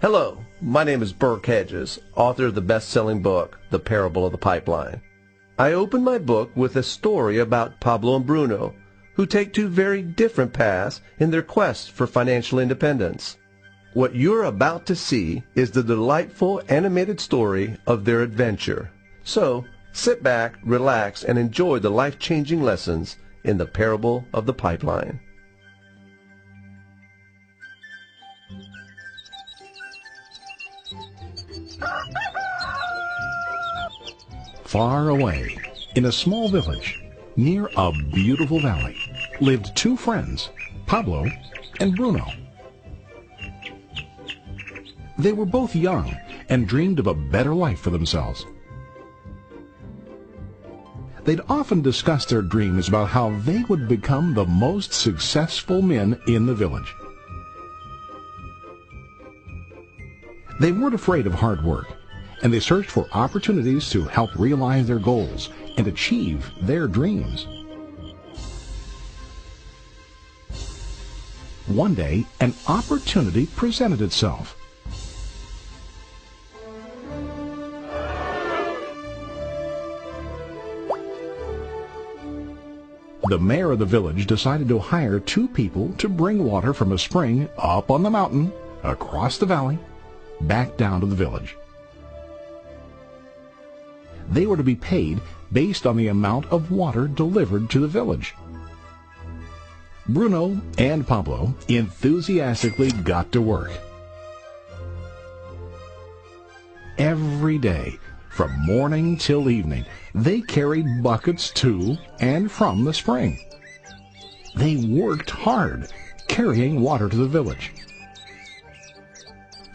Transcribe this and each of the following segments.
Hello, my name is Burke Hedges, author of the best-selling book, The Parable of the Pipeline. I open my book with a story about Pablo and Bruno, who take two very different paths in their quest for financial independence. What you're about to see is the delightful animated story of their adventure. So, sit back, relax, and enjoy the life-changing lessons in The Parable of the Pipeline. Far away, in a small village, near a beautiful valley, lived two friends, Pablo and Bruno. They were both young and dreamed of a better life for themselves. They'd often discuss their dreams about how they would become the most successful men in the village. They weren't afraid of hard work, and they searched for opportunities to help realize their goals and achieve their dreams. One day, an opportunity presented itself. The mayor of the village decided to hire two people to bring water from a spring up on the mountain, across the valley, back down to the village. They were to be paid based on the amount of water delivered to the village. Bruno and Pablo enthusiastically got to work. Every day, from morning till evening, they carried buckets to and from the spring. They worked hard, carrying water to the village.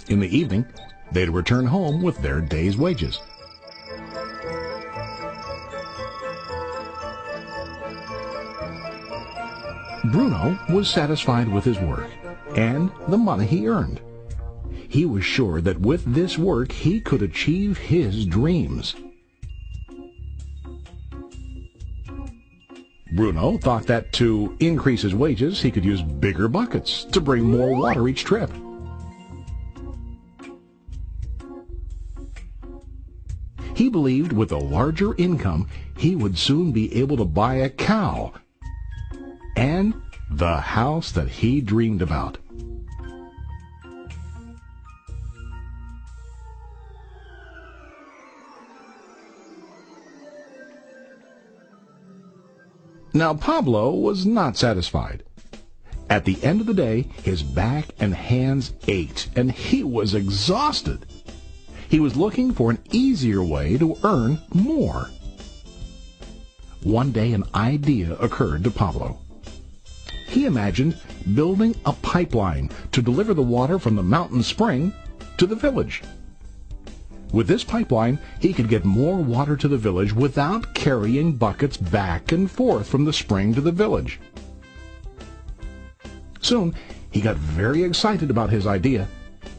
In the evening, they'd return home with their day's wages. Bruno was satisfied with his work and the money he earned. He was sure that with this work he could achieve his dreams. Bruno thought that to increase his wages he could use bigger buckets to bring more water each trip. He believed with a larger income he would soon be able to buy a cow and the house that he dreamed about. Now Pablo was not satisfied. At the end of the day, his back and hands ached, and he was exhausted. He was looking for an easier way to earn more. One day an idea occurred to Pablo. He imagined building a pipeline to deliver the water from the mountain spring to the village. With this pipeline, he could get more water to the village without carrying buckets back and forth from the spring to the village. Soon, he got very excited about his idea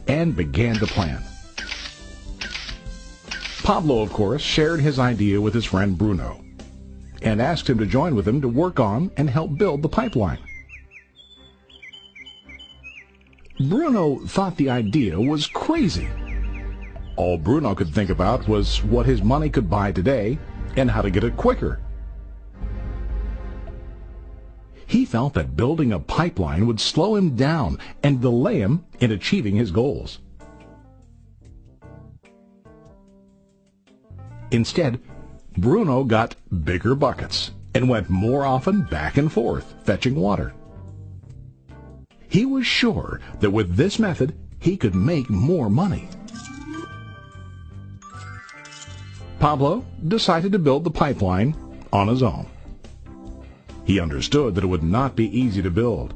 and began to plan. Pablo, of course, shared his idea with his friend Bruno and asked him to join with him to work on and help build the pipeline. Bruno thought the idea was crazy. All Bruno could think about was what his money could buy today and how to get it quicker. He felt that building a pipeline would slow him down and delay him in achieving his goals. Instead, Bruno got bigger buckets and went more often back and forth fetching water. He was sure that with this method he could make more money. Pablo decided to build the pipeline on his own. He understood that it would not be easy to build,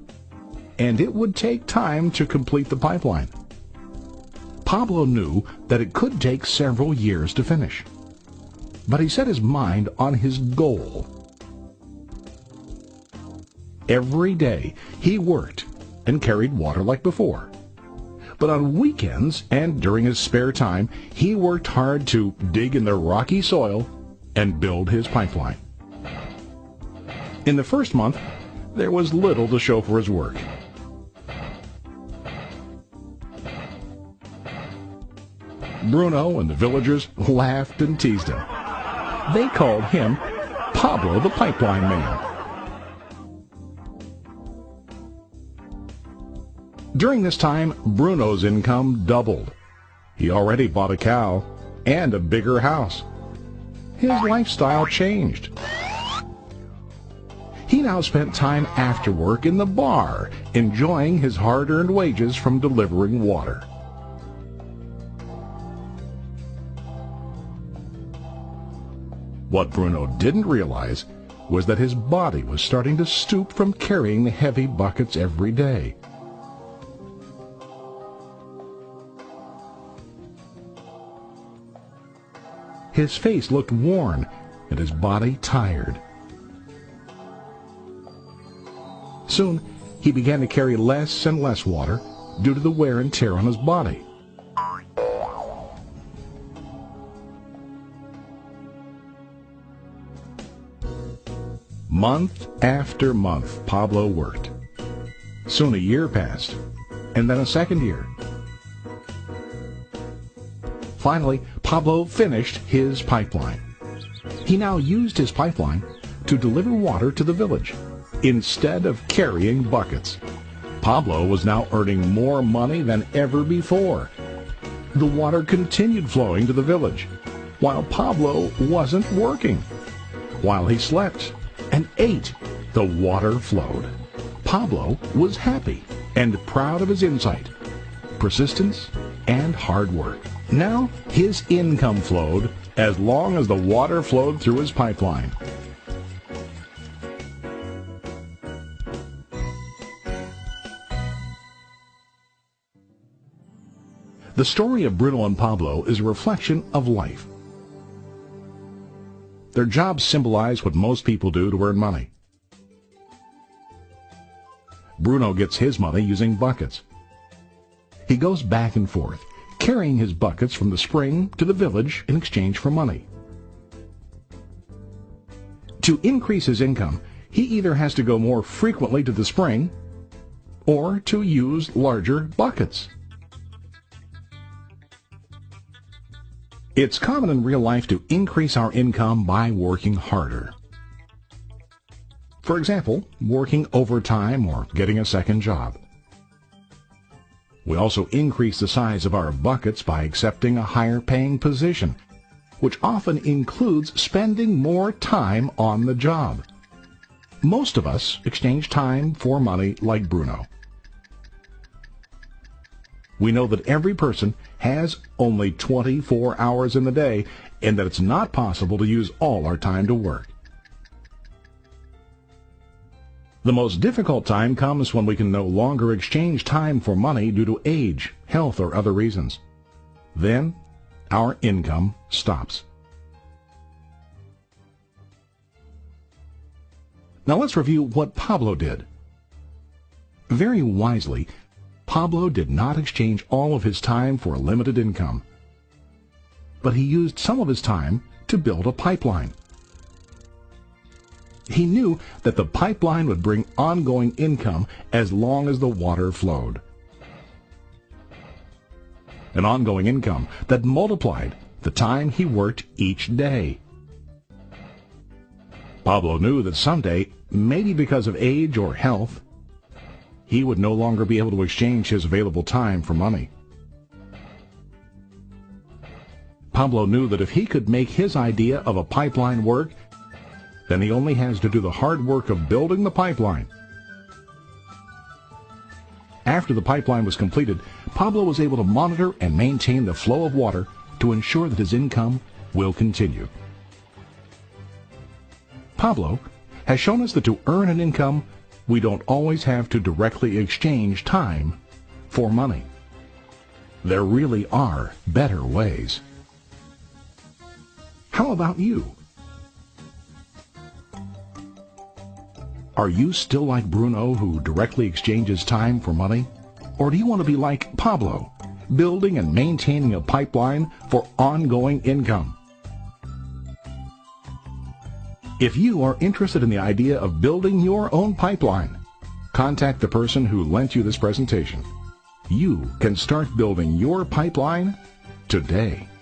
and it would take time to complete the pipeline. Pablo knew that it could take several years to finish, but he set his mind on his goal. Every day he worked and carried water like before. But on weekends and during his spare time, he worked hard to dig in the rocky soil and build his pipeline. In the first month, there was little to show for his work. Bruno and the villagers laughed and teased him. They called him Pablo the Pipeline Man. During this time, Bruno's income doubled. He already bought a cow and a bigger house. His lifestyle changed. He now spent time after work in the bar, enjoying his hard-earned wages from delivering water. What Bruno didn't realize was that his body was starting to stoop from carrying the heavy buckets every day. His face looked worn and his body tired. Soon, he began to carry less and less water due to the wear and tear on his body. Month after month, Pablo worked. Soon a year passed, and then a second year. Finally, Pablo finished his pipeline. He now used his pipeline to deliver water to the village instead of carrying buckets. Pablo was now earning more money than ever before. The water continued flowing to the village, while Pablo wasn't working. While he slept and ate, the water flowed. Pablo was happy and proud of his insight, persistence, and hard work. Now his income flowed as long as the water flowed through his pipeline. The story of Bruno and Pablo is a reflection of life. Their jobs symbolize what most people do to earn money. Bruno gets his money using buckets. He goes back and forth, carrying his buckets from the spring to the village in exchange for money. To increase his income, he either has to go more frequently to the spring or to use larger buckets. It's common in real life to increase our income by working harder. For example, working overtime or getting a second job. We also increase the size of our buckets by accepting a higher paying position, which often includes spending more time on the job. Most of us exchange time for money like Bruno. We know that every person has only 24 hours in the day and that it's not possible to use all our time to work. The most difficult time comes when we can no longer exchange time for money due to age, health, or other reasons. Then, our income stops. Now let's review what Pablo did. Very wisely, Pablo did not exchange all of his time for a limited income, but he used some of his time to build a pipeline. He knew that the pipeline would bring ongoing income as long as the water flowed. An ongoing income that multiplied the time he worked each day. Pablo knew that someday, maybe because of age or health, he would no longer be able to exchange his available time for money. Pablo knew that if he could make his idea of a pipeline work, then he only has to do the hard work of building the pipeline. After the pipeline was completed, Pablo was able to monitor and maintain the flow of water to ensure that his income will continue. Pablo has shown us that to earn an income, we don't always have to directly exchange time for money. There really are better ways. How about you? Are you still like Bruno, who directly exchanges time for money? Or do you want to be like Pablo, building and maintaining a pipeline for ongoing income? If you are interested in the idea of building your own pipeline, contact the person who lent you this presentation. You can start building your pipeline today.